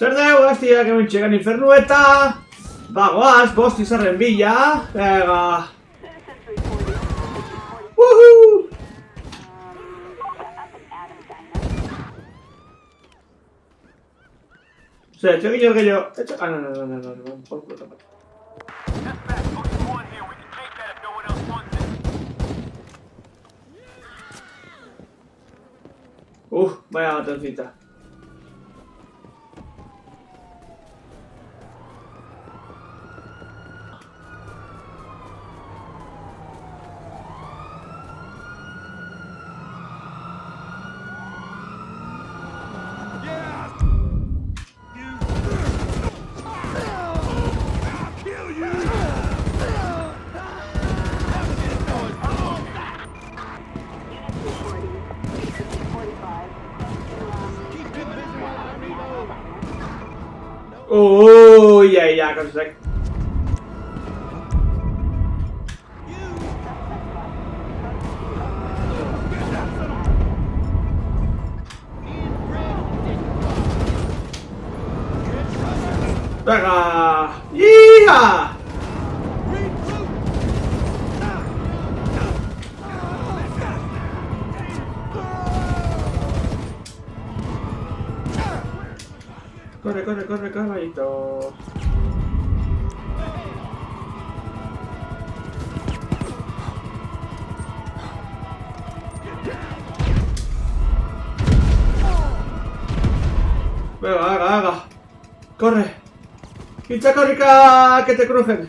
Ser deugas, tia, que m'enxeguen infernueta. Vagoas, posti se reenvilla. Vinga. Sí, chiquillo que yo. Ah, no. Por culo, vaya batoncita. Ja, kan zeg. Venga. ¡Hija! Corre, caballito. Venga, haga. Corre. Pincha, corrica, que te crujen.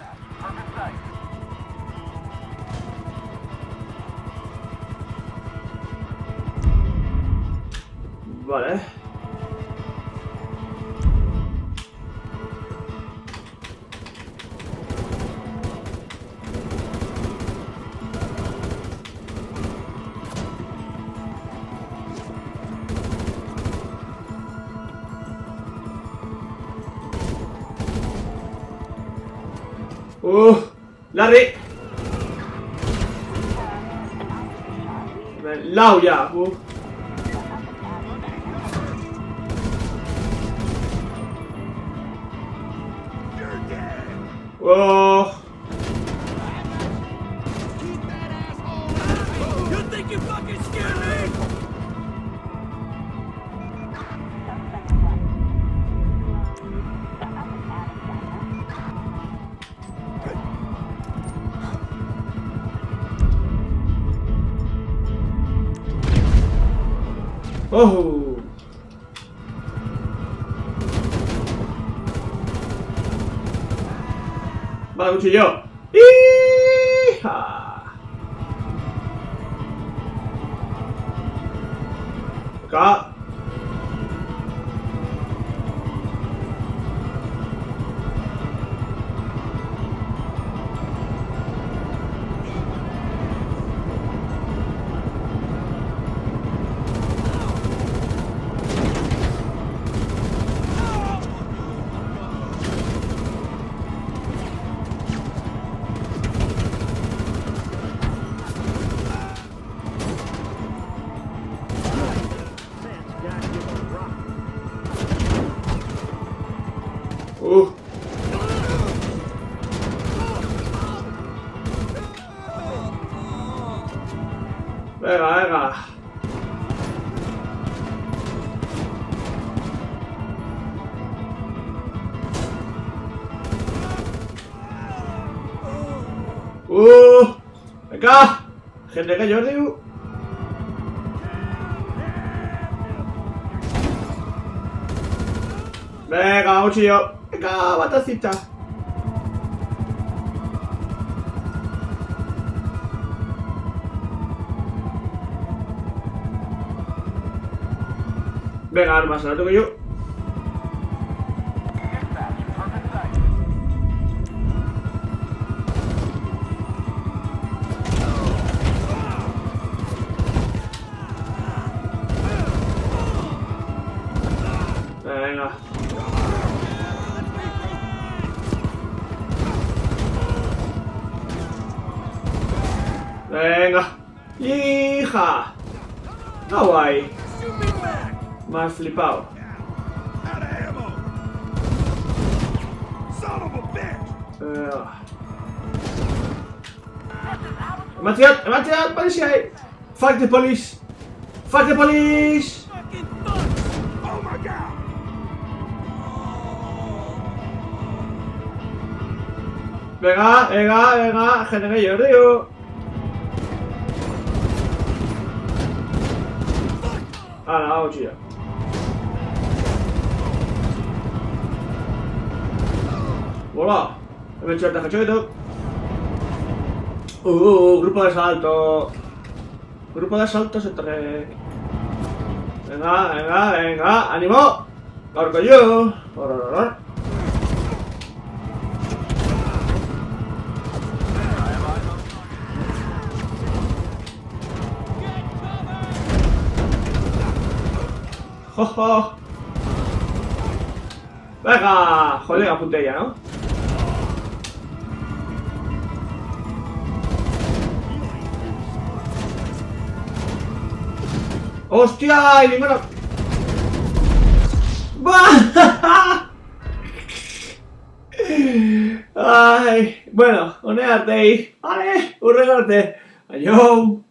Vale. Larry. Lao ya. Vale, cuchillo. ¡Hija! Acá. Venga. Venga. Gente que yo digo. Venga, cuchillo. Venga, batacita. Venga, armas, la tengo yo. Venga. Venga. Hija. No guay. Más flipado. Hem tirat, politie! Fuck the police! Fuck the police! Venga, venga, venga, gente que yo río. Ahora, vamos, chilla. Hola, he hecho el tajachoito. Grupo de asalto. Grupo de asalto se trae. Venga, venga, venga, ánimo. Claro que yo. ¡Jojo! ¡Venga! Joder, apunté ya, ¿no? ¡Hostia! ¡Y ninguna! Ay, bueno, oneate ahí. Vale, un regate. Adiós.